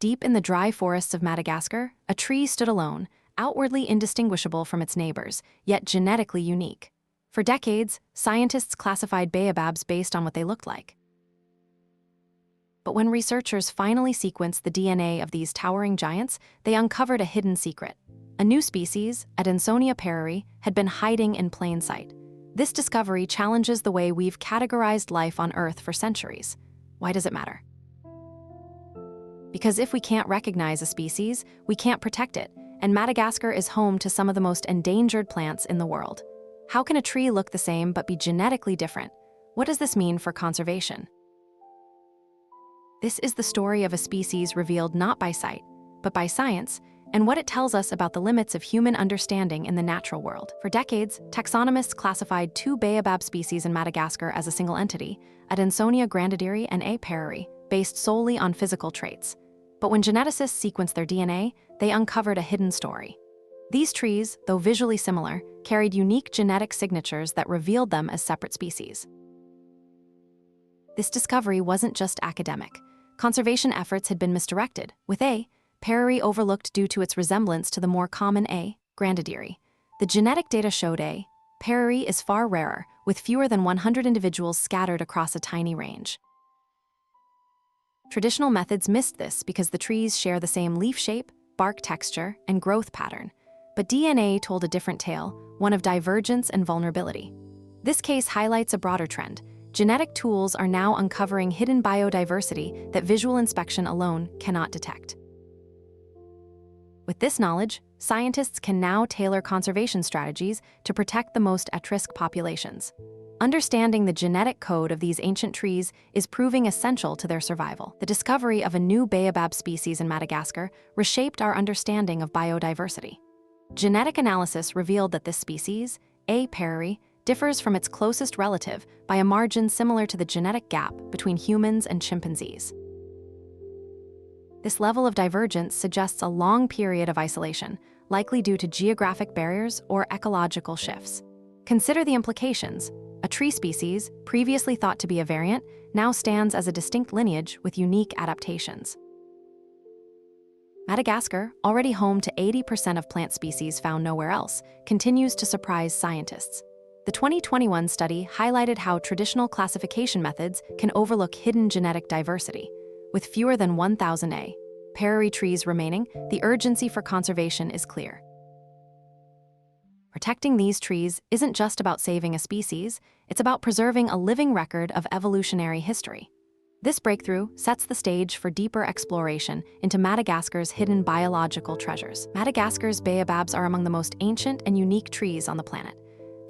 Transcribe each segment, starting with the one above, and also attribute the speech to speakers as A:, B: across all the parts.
A: Deep in the dry forests of Madagascar, a tree stood alone, outwardly indistinguishable from its neighbors, yet genetically unique. For decades, scientists classified baobabs based on what they looked like. But when researchers finally sequenced the DNA of these towering giants, they uncovered a hidden secret. A new species, Endangered perrieri, had been hiding in plain sight. This discovery challenges the way we've categorized life on Earth for centuries. Why does it matter? Because if we can't recognize a species, we can't protect it, and Madagascar is home to some of the most endangered plants in the world. How can a tree look the same but be genetically different? What does this mean for conservation? This is the story of a species revealed not by sight, but by science, and what it tells us about the limits of human understanding in the natural world. For decades, taxonomists classified two baobab species in Madagascar as a single entity, Endangered grandadiri and A. perrieri, based solely on physical traits. But when geneticists sequenced their DNA, they uncovered a hidden story. These trees, though visually similar, carried unique genetic signatures that revealed them as separate species. This discovery wasn't just academic. Conservation efforts had been misdirected, with A. perrieri overlooked due to its resemblance to the more common A. grandadiri. The genetic data showed A. perrieri is far rarer, with fewer than 100 individuals scattered across a tiny range. Traditional methods missed this because the trees share the same leaf shape, bark texture, and growth pattern. But DNA told a different tale, one of divergence and vulnerability. This case highlights a broader trend. Genetic tools are now uncovering hidden biodiversity that visual inspection alone cannot detect. With this knowledge, scientists can now tailor conservation strategies to protect the most at-risk populations. Understanding the genetic code of these ancient trees is proving essential to their survival. The discovery of a new baobab species in Madagascar reshaped our understanding of biodiversity. Genetic analysis revealed that this species, A. perrieri, differs from its closest relative by a margin similar to the genetic gap between humans and chimpanzees. This level of divergence suggests a long period of isolation, likely due to geographic barriers or ecological shifts. Consider the implications. A tree species, previously thought to be a variant, now stands as a distinct lineage with unique adaptations. Madagascar, already home to 80% of plant species found nowhere else, continues to surprise scientists. The 2021 study highlighted how traditional classification methods can overlook hidden genetic diversity. With fewer than 1,000 A. perrieri trees remaining, the urgency for conservation is clear. Protecting these trees isn't just about saving a species, it's about preserving a living record of evolutionary history. This breakthrough sets the stage for deeper exploration into Madagascar's hidden biological treasures. Madagascar's baobabs are among the most ancient and unique trees on the planet.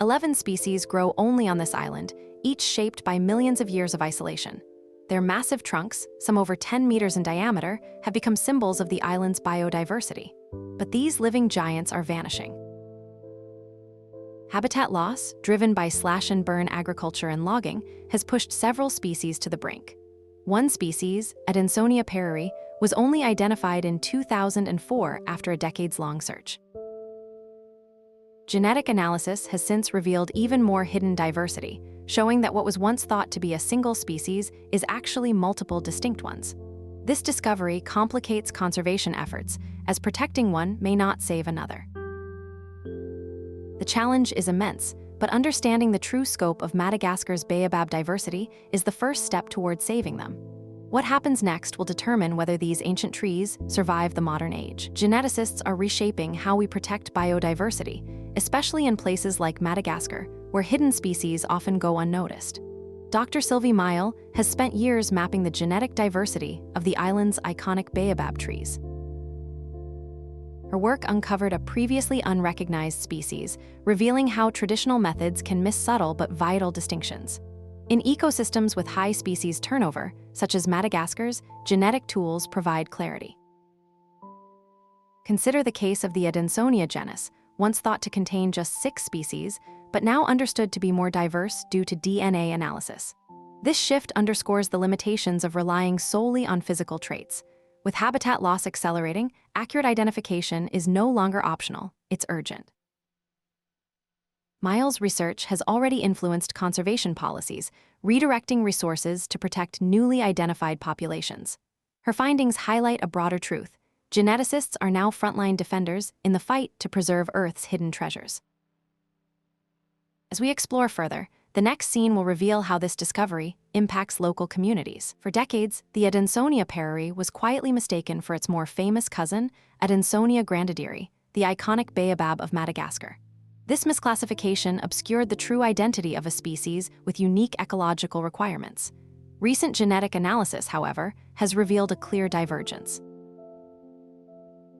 A: 11 species grow only on this island, each shaped by millions of years of isolation. Their massive trunks, some over 10 meters in diameter, have become symbols of the island's biodiversity. But these living giants are vanishing. Habitat loss, driven by slash-and-burn agriculture and logging, has pushed several species to the brink. One species, Endangered perrieri, was only identified in 2004 after a decades-long search. Genetic analysis has since revealed even more hidden diversity, showing that what was once thought to be a single species is actually multiple distinct ones. This discovery complicates conservation efforts, as protecting one may not save another. The challenge is immense, but understanding the true scope of Madagascar's baobab diversity is the first step toward saving them. What happens next will determine whether these ancient trees survive the modern age. Geneticists are reshaping how we protect biodiversity, especially in places like Madagascar, where hidden species often go unnoticed. Dr. Sylvie Mile has spent years mapping the genetic diversity of the island's iconic baobab trees. Her work uncovered a previously unrecognized species, revealing how traditional methods can miss subtle but vital distinctions. In ecosystems with high species turnover, such as Madagascar's, genetic tools provide clarity. Consider the case of the Endangered genus, once thought to contain just 6 species, but now understood to be more diverse due to DNA analysis. This shift underscores the limitations of relying solely on physical traits. With habitat loss accelerating, accurate identification is no longer optional, it's urgent. Miles' research has already influenced conservation policies, redirecting resources to protect newly identified populations. Her findings highlight a broader truth. Geneticists are now frontline defenders in the fight to preserve Earth's hidden treasures. As we explore further, the next scene will reveal how this discovery impacts local communities. For decades, the Adansonia perrieri was quietly mistaken for its more famous cousin, Adansonia grandadiri, the iconic Baobab of Madagascar. This misclassification obscured the true identity of a species with unique ecological requirements. Recent genetic analysis, however, has revealed a clear divergence.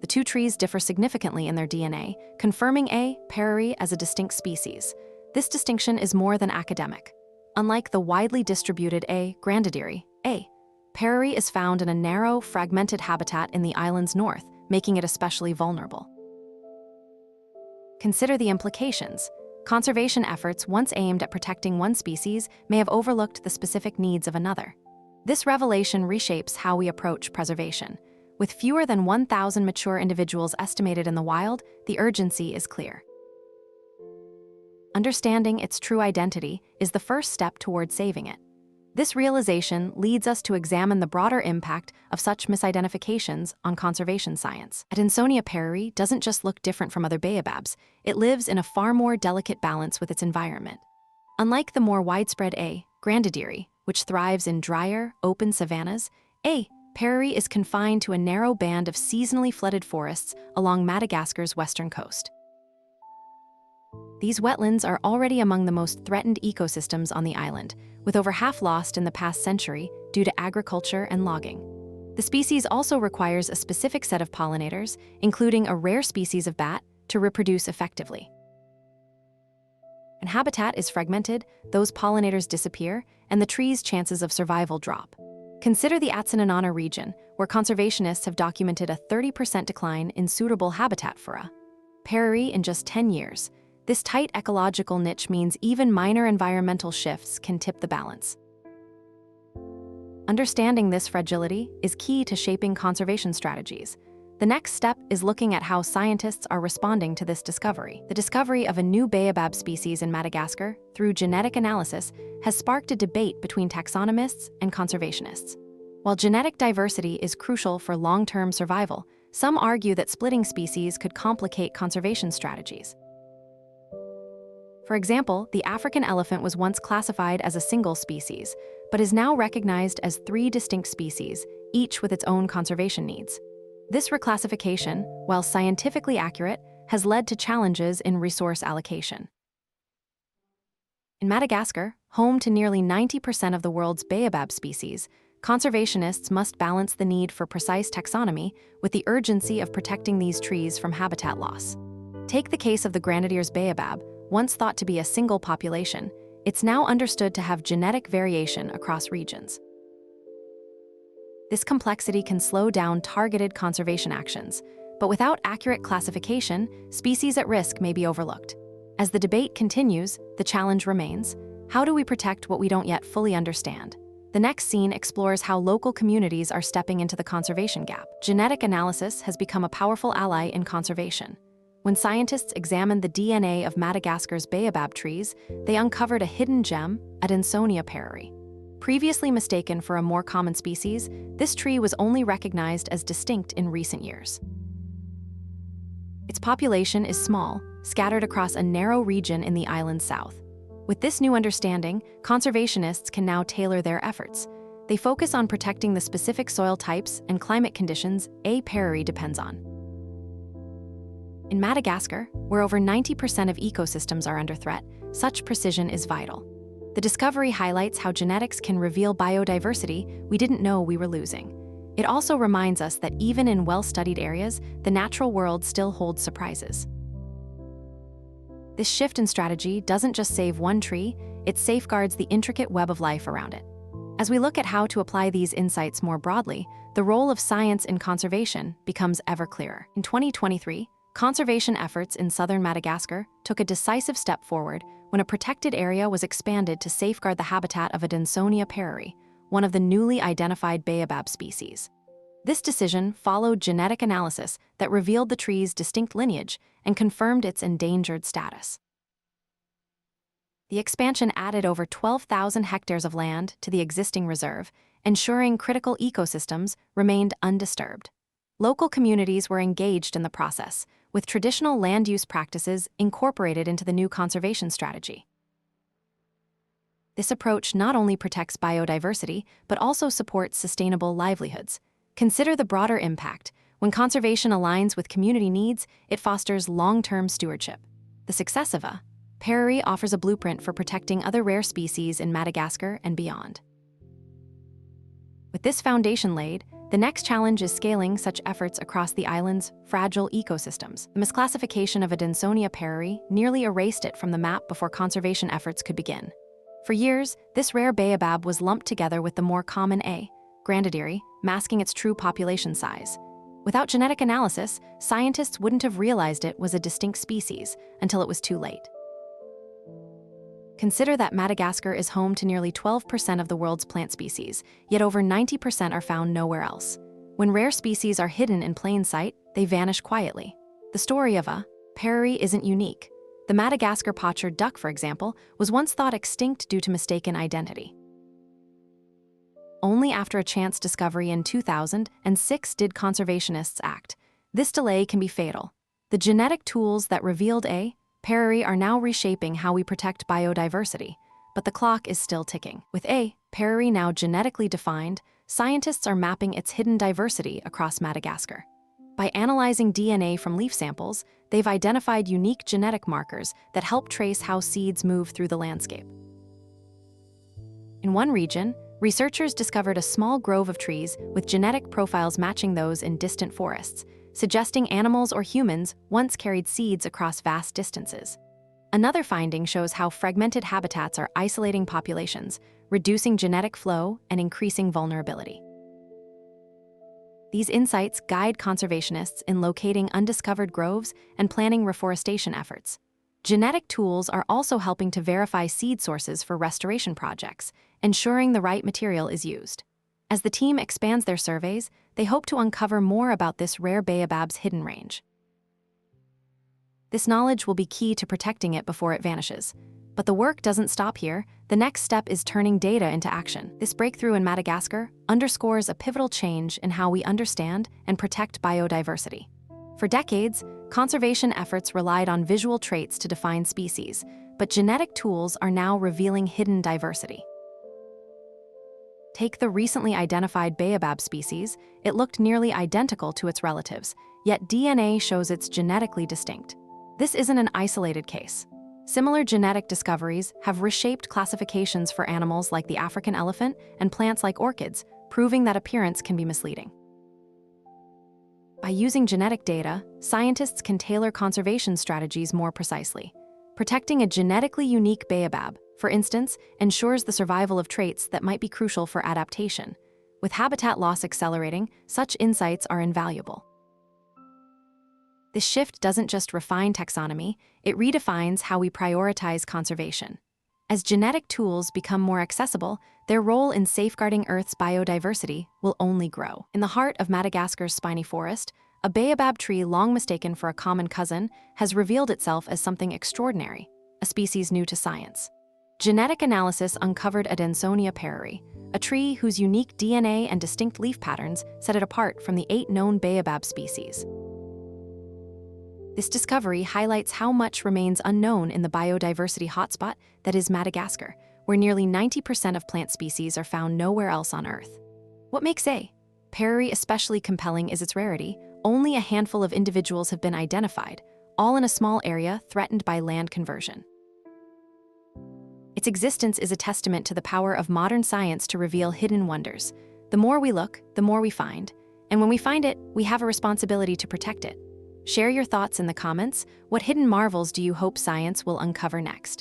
A: The two trees differ significantly in their DNA, confirming A. perrieri as a distinct species. This distinction is more than academic. Unlike the widely distributed A. grandadiri, A. perrieri is found in a narrow, fragmented habitat in the island's north, making it especially vulnerable. Consider the implications. Conservation efforts once aimed at protecting one species may have overlooked the specific needs of another. This revelation reshapes how we approach preservation. With fewer than 1,000 mature individuals estimated in the wild, the urgency is clear. Understanding its true identity is the first step toward saving it. This realization leads us to examine the broader impact of such misidentifications on conservation science. Adansonia perrieri doesn't just look different from other baobabs, it lives in a far more delicate balance with its environment. Unlike the more widespread A. grandadiri, which thrives in drier, open savannas, A. perrieri is confined to a narrow band of seasonally flooded forests along Madagascar's western coast. These wetlands are already among the most threatened ecosystems on the island, with over half lost in the past century due to agriculture and logging. The species also requires a specific set of pollinators, including a rare species of bat, to reproduce effectively. When habitat is fragmented, those pollinators disappear, and the tree's chances of survival drop. Consider the Atsinanana region, where conservationists have documented a 30% decline in suitable habitat for a perrieri in just 10 years. This tight ecological niche means even minor environmental shifts can tip the balance. Understanding this fragility is key to shaping conservation strategies. The next step is looking at how scientists are responding to this discovery. The discovery of a new Baobab species in Madagascar, through genetic analysis, has sparked a debate between taxonomists and conservationists. While genetic diversity is crucial for long-term survival, some argue that splitting species could complicate conservation strategies. For example, the African elephant was once classified as a single species, but is now recognized as 3 distinct species, each with its own conservation needs. This reclassification, while scientifically accurate, has led to challenges in resource allocation. In Madagascar, home to nearly 90% of the world's Baobab species, conservationists must balance the need for precise taxonomy with the urgency of protecting these trees from habitat loss. Take the case of the Grenadier's Baobab, once thought to be a single population. It's now understood to have genetic variation across regions. This complexity can slow down targeted conservation actions, but without accurate classification, species at risk may be overlooked. As the debate continues, the challenge remains: how do we protect what we don't yet fully understand? The next scene explores how local communities are stepping into the conservation gap. Genetic analysis has become a powerful ally in conservation. When scientists examined the DNA of Madagascar's baobab trees, they uncovered a hidden gem, Adansonia perrieri. Previously mistaken for a more common species, this tree was only recognized as distinct in recent years. Its population is small, scattered across a narrow region in the island's south. With this new understanding, conservationists can now tailor their efforts. They focus on protecting the specific soil types and climate conditions a perrieri depends on. In Madagascar, where over 90% of ecosystems are under threat, such precision is vital. The discovery highlights how genetics can reveal biodiversity we didn't know we were losing. It also reminds us that even in well-studied areas, the natural world still holds surprises. This shift in strategy doesn't just save one tree, it safeguards the intricate web of life around it. As we look at how to apply these insights more broadly, the role of science in conservation becomes ever clearer. In 2023, conservation efforts in southern Madagascar took a decisive step forward when a protected area was expanded to safeguard the habitat of Adansonia perrieri, one of the newly identified baobab species. This decision followed genetic analysis that revealed the tree's distinct lineage and confirmed its endangered status. The expansion added over 12,000 hectares of land to the existing reserve, ensuring critical ecosystems remained undisturbed. Local communities were engaged in the process, with traditional land use practices incorporated into the new conservation strategy. This approach not only protects biodiversity, but also supports sustainable livelihoods. Consider the broader impact. When conservation aligns with community needs, it fosters long-term stewardship. The success of a perrieri offers a blueprint for protecting other rare species in Madagascar and beyond. With this foundation laid, the next challenge is scaling such efforts across the island's fragile ecosystems. The misclassification of Adansonia perrieri nearly erased it from the map before conservation efforts could begin. For years, this rare baobab was lumped together with the more common A. grandadiri, masking its true population size. Without genetic analysis, scientists wouldn't have realized it was a distinct species until it was too late. Consider that Madagascar is home to nearly 12% of the world's plant species, yet over 90% are found nowhere else. When rare species are hidden in plain sight, they vanish quietly. The story of a perrieri isn't unique. The Madagascar potsherd duck, for example, was once thought extinct due to mistaken identity. Only after a chance discovery in 2006 did conservationists act. This delay can be fatal. The genetic tools that revealed a perrieri are now reshaping how we protect biodiversity, but the clock is still ticking. With a perrieri now genetically defined, scientists are mapping its hidden diversity across Madagascar. By analyzing DNA from leaf samples, they've identified unique genetic markers that help trace how seeds move through the landscape. In one region, researchers discovered a small grove of trees with genetic profiles matching those in distant forests, suggesting animals or humans once carried seeds across vast distances. Another finding shows how fragmented habitats are isolating populations, reducing genetic flow and increasing vulnerability. These insights guide conservationists in locating undiscovered groves and planning reforestation efforts. Genetic tools are also helping to verify seed sources for restoration projects, ensuring the right material is used. As the team expands their surveys, they hope to uncover more about this rare baobab's hidden range. This knowledge will be key to protecting it before it vanishes. But the work doesn't stop here. The next step is turning data into action. This breakthrough in Madagascar underscores a pivotal change in how we understand and protect biodiversity. For decades, conservation efforts relied on visual traits to define species, but genetic tools are now revealing hidden diversity. Take the recently identified baobab species. It looked nearly identical to its relatives, yet DNA shows it's genetically distinct. This isn't an isolated case. Similar genetic discoveries have reshaped classifications for animals like the African elephant and plants like orchids, proving that appearance can be misleading. By using genetic data, scientists can tailor conservation strategies more precisely. Protecting a genetically unique baobab, for instance, ensures the survival of traits that might be crucial for adaptation. With habitat loss accelerating, such insights are invaluable. This shift doesn't just refine taxonomy, it redefines how we prioritize conservation. As genetic tools become more accessible, their role in safeguarding Earth's biodiversity will only grow. In the heart of Madagascar's spiny forest, a baobab tree long mistaken for a common cousin has revealed itself as something extraordinary, a species new to science. Genetic analysis uncovered Adansonia perrieri, a tree whose unique DNA and distinct leaf patterns set it apart from the 8 known baobab species. This discovery highlights how much remains unknown in the biodiversity hotspot that is Madagascar, where nearly 90% of plant species are found nowhere else on Earth. What makes a perrieri especially compelling is its rarity. Only a handful of individuals have been identified, all in a small area threatened by land conversion. Its existence is a testament to the power of modern science to reveal hidden wonders. The more we look, the more we find, and when we find it, we have a responsibility to protect it. Share your thoughts in the comments. What hidden marvels do you hope science will uncover next?